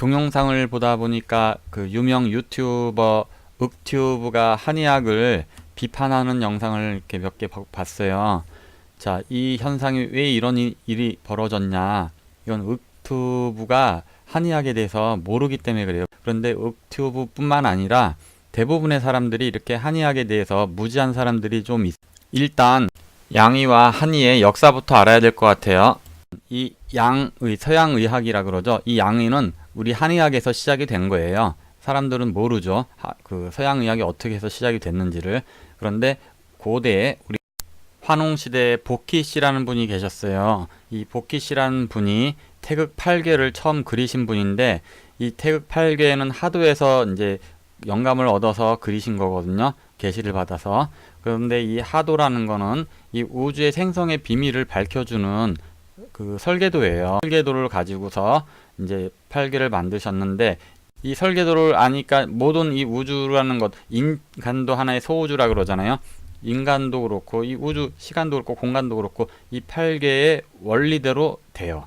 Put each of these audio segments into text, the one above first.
동영상을 보다 보니까 그 유명 유튜버 윽튜브가 한의학을 비판하는 영상을 이렇게 몇 개 봤어요. 자, 이 현상이 왜 이런 일이 벌어졌냐? 이건 윽튜브가 한의학에 대해서 모르기 때문에 그래요. 그런데 윽튜브뿐만 아니라 대부분의 사람들이 이렇게 한의학에 대해서 무지한 사람들이 좀 일단 양의와 한의의 역사부터 알아야 될 것 같아요. 이 양의, 서양의학이라 그러죠. 이 양의는 우리 한의학에서 시작이 된 거예요. 사람들은 모르죠. 그 서양의학이 어떻게 해서 시작이 됐는지를. 그런데 고대에 우리 환웅시대에 보키씨라는 분이 계셨어요. 이 보키씨라는 분이 태극 8괴를 처음 그리신 분인데, 이 태극 8괴는 하도에서 이제 영감을 얻어서 그리신 거거든요. 계시를 받아서. 그런데 이 하도라는 거는 이 우주의 생성의 비밀을 밝혀주는 그 설계도예요. 설계도를 가지고서 이제 8괴를 만드셨는데, 이 설계도를 아니까 모든 이 우주라는 것, 인간도 하나의 소우주라 그러잖아요. 인간도 그렇고 이 우주, 시간도 그렇고 공간도 그렇고 이 8괴의 원리대로 돼요.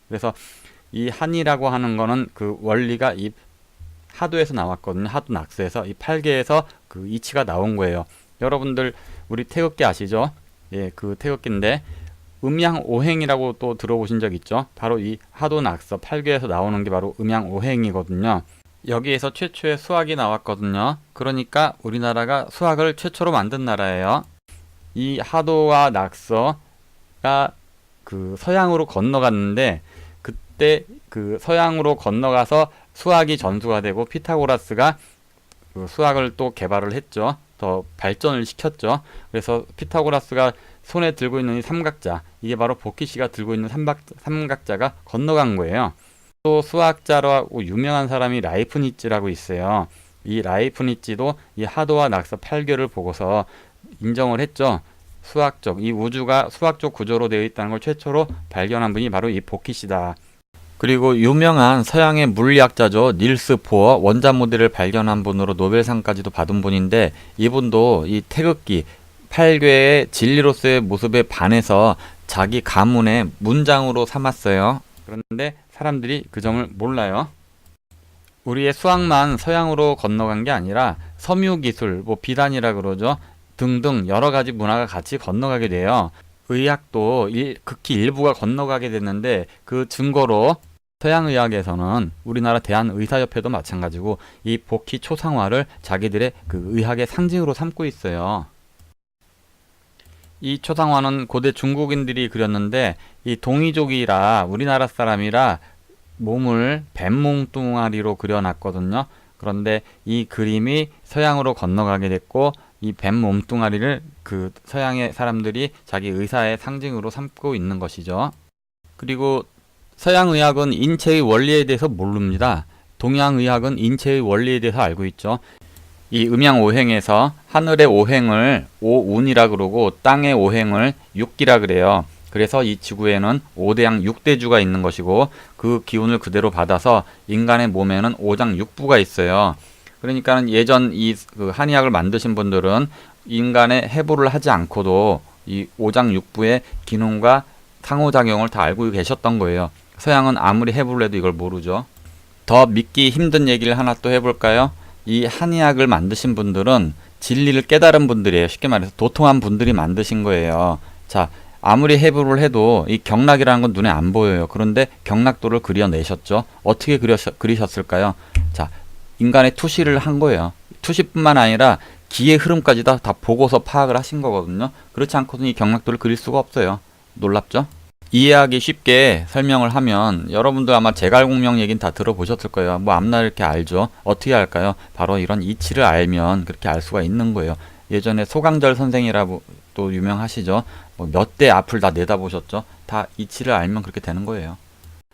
그래서 이 한이라고 하는 거는 그 원리가 이 하도에서 나왔거든요. 하도 낙서에서 이 8괴에서 그 이치가 나온 거예요. 여러분들 우리 태극기 아시죠? 예, 그 태극기인데 음양오행이라고 또 들어보신 적 있죠? 바로 이 하도 낙서 8괴에서 나오는 게 바로 음양오행이거든요. 여기에서 최초의 수학이 나왔거든요. 그러니까 우리나라가 수학을 최초로 만든 나라예요. 이 하도와 낙서가 그 서양으로 건너갔는데, 그때 그 서양으로 건너가서 수학이 전수가 되고 피타고라스가 그 수학을 또 개발을 했죠. 더 발전을 시켰죠. 그래서 피타고라스가 손에 들고 있는 이 삼각자, 이게 바로 보키씨가 들고 있는 삼각자가 건너간 거예요. 또 수학자로 유명한 사람이 라이프니츠라고 있어요. 이 라이프니츠도 이 하도와 낙서 8괴를 보고서 인정을 했죠. 수학적, 이 우주가 수학적 구조로 되어 있다는 걸 최초로 발견한 분이 바로 이 보키씨다. 그리고 유명한 서양의 물리학자죠. 닐스 보어, 원자 모델을 발견한 분으로 노벨상까지도 받은 분인데, 이분도 이 태극기 8괴의 진리로서의 모습에 반해서 자기 가문의 문장으로 삼았어요. 그런데 사람들이 그 점을 몰라요. 우리의 수학만 서양으로 건너간 게 아니라 섬유기술, 뭐 비단이라 그러죠. 등등 여러 가지 문화가 같이 건너가게 돼요. 의학도 극히 일부가 건너가게 됐는데, 그 증거로 서양의학에서는 우리나라 대한의사협회도 마찬가지고 이 보키 초상화를 자기들의 그 의학의 상징으로 삼고 있어요. 이 초상화는 고대 중국인들이 그렸는데, 이 동이족이라 우리나라 사람이라 몸을 뱀 몸뚱아리로 그려놨거든요. 그런데 이 그림이 서양으로 건너가게 됐고, 이 뱀 몸뚱아리를 그 서양의 사람들이 자기 의사의 상징으로 삼고 있는 것이죠. 그리고 서양의학은 인체의 원리에 대해서 모릅니다. 동양의학은 인체의 원리에 대해서 알고 있죠. 이 음양오행에서 하늘의 오행을 오운이라 그러고 땅의 오행을 육기라 그래요. 그래서 이 지구에는 5대양 6대주가 있는 것이고, 그 기운을 그대로 받아서 인간의 몸에는 5장 6부가 있어요. 그러니까 예전 이 그 한의학을 만드신 분들은 인간의 해부를 하지 않고도 이 5장 6부의 기능과 상호작용을 다 알고 계셨던 거예요. 서양은 아무리 해부를 해도 이걸 모르죠. 더 믿기 힘든 얘기를 하나 또 해볼까요? 이 한의학을 만드신 분들은 진리를 깨달은 분들이에요. 쉽게 말해서 도통한 분들이 만드신 거예요. 자, 아무리 해부를 해도 이 경락이라는 건 눈에 안 보여요. 그런데 경락도를 그려내셨죠. 어떻게 그리셨을까요? 자, 인간의 투시를 한 거예요. 투시뿐만 아니라 기의 흐름까지 다 보고서 파악을 하신 거거든요. 그렇지 않고는 이 경락도를 그릴 수가 없어요. 놀랍죠? 이해하기 쉽게 설명을 하면, 여러분들 아마 제갈공명 얘기는 다 들어보셨을 거예요. 뭐 앞날 이렇게 알죠. 어떻게 할까요? 바로 이런 이치를 알면 그렇게 알 수가 있는 거예요. 예전에 소강절 선생이라고 또 유명하시죠. 뭐 몇 대 앞을 다 내다보셨죠. 다 이치를 알면 그렇게 되는 거예요.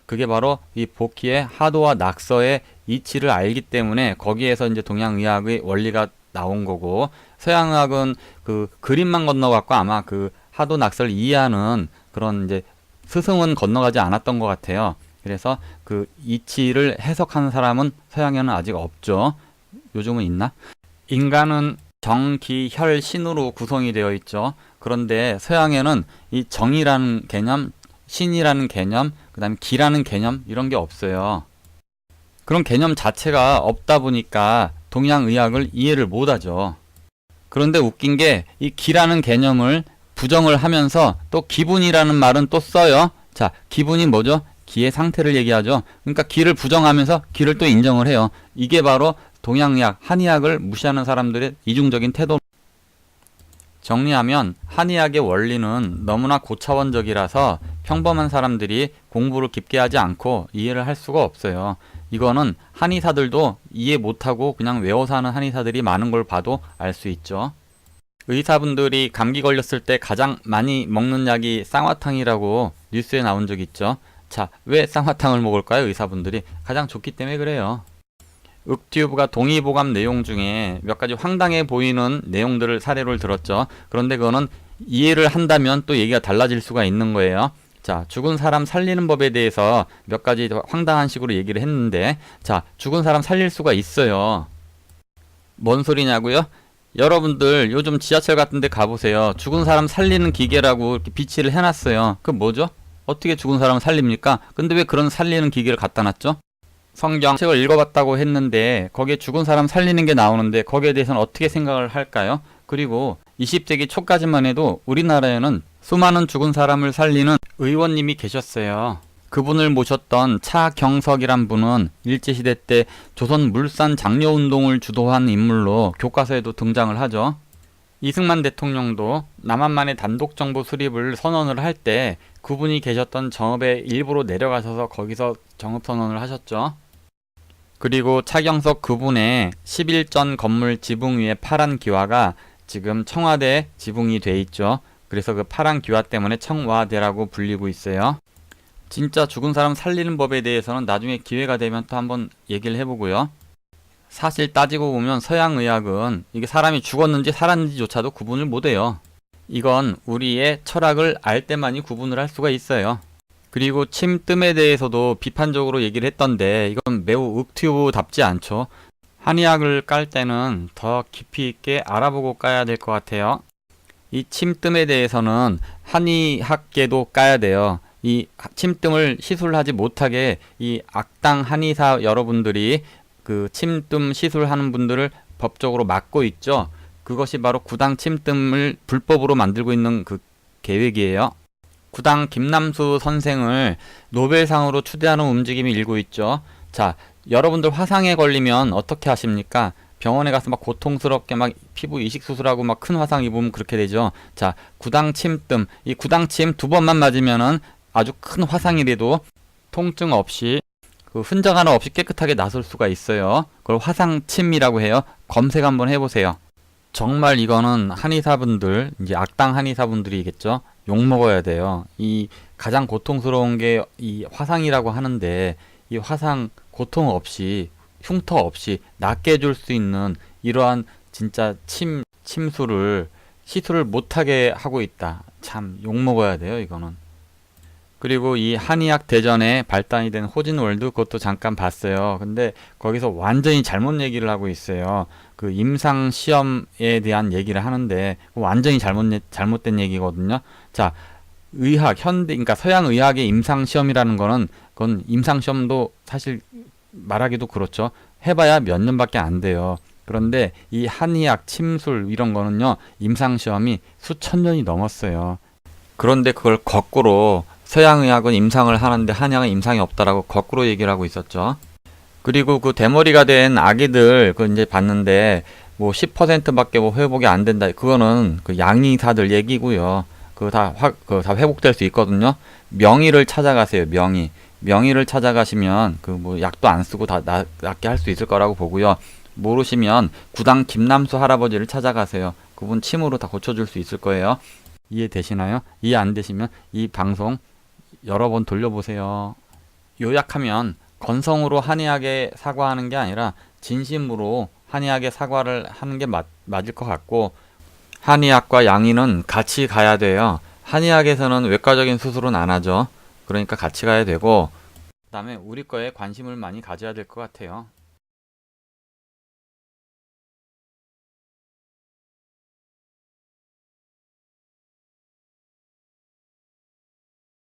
그게 바로 이 보키의 하도와 낙서의 이치를 알기 때문에 거기에서 이제 동양의학의 원리가 나온 거고, 서양의학은 그 그림만 건너갔고 아마 그 하도 낙서를 이해하는 그런 이제 스승은 건너가지 않았던 것 같아요. 그래서 그 이치를 해석하는 사람은 서양에는 아직 없죠. 요즘은 있나? 인간은 정, 기, 혈, 신으로 구성이 되어 있죠. 그런데 서양에는 이 정이라는 개념, 신이라는 개념, 그 다음에 기라는 개념, 이런 게 없어요. 그런 개념 자체가 없다 보니까 동양의학을 이해를 못하죠. 그런데 웃긴 게 이 기라는 개념을 부정을 하면서 또 기분이라는 말은 또 써요. 자, 기분이 뭐죠? 기의 상태를 얘기하죠. 그러니까 기를 부정하면서 기를 또 인정을 해요. 이게 바로 동양의학, 한의학을 무시하는 사람들의 이중적인 태도. 정리하면 한의학의 원리는 너무나 고차원적이라서 평범한 사람들이 공부를 깊게 하지 않고 이해를 할 수가 없어요. 이거는 한의사들도 이해 못하고 그냥 외워서 하는 한의사들이 많은 걸 봐도 알 수 있죠. 의사분들이 감기 걸렸을 때 가장 많이 먹는 약이 쌍화탕이라고 뉴스에 나온 적 있죠. 자, 왜 쌍화탕을 먹을까요? 의사분들이 가장 좋기 때문에 그래요. 윽튜브가 동의보감 내용 중에 몇 가지 황당해 보이는 내용들을 사례로 들었죠. 그런데 그거는 이해를 한다면 또 얘기가 달라질 수가 있는 거예요. 자, 죽은 사람 살리는 법에 대해서 몇 가지 황당한 식으로 얘기를 했는데, 자, 죽은 사람 살릴 수가 있어요. 뭔 소리냐고요? 여러분들 요즘 지하철 같은 데 가보세요. 죽은 사람 살리는 기계라고 이렇게 비치를 해놨어요. 그 뭐죠? 어떻게 죽은 사람을 살립니까? 근데 왜 그런 살리는 기계를 갖다 놨죠? 성경책을 읽어봤다고 했는데 거기에 죽은 사람 살리는 게 나오는데 거기에 대해서는 어떻게 생각을 할까요? 그리고 20세기 초까지만 해도 우리나라에는 수많은 죽은 사람을 살리는 의원님이 계셨어요. 그분을 모셨던 차경석이란 분은 일제시대 때 조선 물산 장려운동을 주도한 인물로 교과서에도 등장을 하죠. 이승만 대통령도 남한만의 단독정부 수립을 선언을 할 때 그분이 계셨던 정읍에 일부러 내려가셔서 거기서 정읍선언을 하셨죠. 그리고 차경석 그분의 11전 건물 지붕 위에 파란 기와가 지금 청와대 지붕이 돼 있죠. 그래서 그 파란 기와 때문에 청와대라고 불리고 있어요. 진짜 죽은 사람 살리는 법에 대해서는 나중에 기회가 되면 또 한번 얘기를 해보고요. 사실 따지고 보면 서양의학은 이게 사람이 죽었는지 살았는지조차도 구분을 못해요. 이건 우리의 철학을 알 때만이 구분을 할 수가 있어요. 그리고 침뜸에 대해서도 비판적으로 얘기를 했던데 이건 매우 윽튜브답지 않죠. 한의학을 깔 때는 더 깊이 있게 알아보고 까야 될 것 같아요. 이 침뜸에 대해서는 한의학계도 까야 돼요. 이 침뜸을 시술하지 못하게 이 악당 한의사 여러분들이 그 침뜸 시술하는 분들을 법적으로 막고 있죠. 그것이 바로 구당 침뜸을 불법으로 만들고 있는 그 계획이에요. 구당 김남수 선생을 노벨상으로 추대하는 움직임이 일고 있죠. 자, 여러분들 화상에 걸리면 어떻게 하십니까? 병원에 가서 막 고통스럽게 막 피부 이식 수술하고 막 큰 화상 입으면 그렇게 되죠. 자, 구당 침뜸, 이 구당침 2번만 맞으면은 아주 큰 화상이라도 통증 없이 그 흔적 하나 없이 깨끗하게 나설 수가 있어요. 그걸 화상침이라고 해요. 검색 한번 해보세요. 정말 이거는 한의사분들, 이제 악당 한의사분들이겠죠. 욕먹어야 돼요. 이 가장 고통스러운 게 이 화상이라고 하는데 이 화상 고통 없이 흉터 없이 낫게 해줄 수 있는 이러한 진짜 침수를 시술을 못하게 하고 있다. 참 욕먹어야 돼요 이거는. 그리고 이 한의학 대전에 발단이 된 호진월드 그것도 잠깐 봤어요. 근데 거기서 완전히 잘못 얘기를 하고 있어요. 그 임상 시험에 대한 얘기를 하는데 완전히 잘못된 얘기거든요. 자, 의학 현대 그러니까 서양 의학의 임상 시험이라는 거는 그건 임상 시험도 사실 말하기도 그렇죠. 해봐야 몇 년밖에 안 돼요. 그런데 이 한의학 침술 이런 거는요 임상 시험이 수천 년이 넘었어요. 그런데 그걸 거꾸로 서양의학은 임상을 하는데 한의학은 임상이 없다라고 거꾸로 얘기를 하고 있었죠. 그리고 그 대머리가 된 아기들 그 이제 봤는데 뭐 10%밖에 뭐 회복이 안 된다. 그거는 그 양의사들 얘기고요. 그거 다 회복될 수 있거든요. 명의를 찾아가세요. 명의를 찾아가시면 그 뭐 약도 안 쓰고 다 낫게 할 수 있을 거라고 보고요. 모르시면 구당 김남수 할아버지를 찾아가세요. 그분 침으로 다 고쳐줄 수 있을 거예요. 이해되시나요? 이해 안 되시면 이 방송 여러 번 돌려보세요. 요약하면 건성으로 한의학에 사과하는 게 아니라 진심으로 한의학에 사과를 하는 게 맞을 것 같고, 한의학과 양의는 같이 가야 돼요. 한의학에서는 외과적인 수술은 안 하죠. 그러니까 같이 가야 되고, 그 다음에 우리 거에 관심을 많이 가져야 될 것 같아요.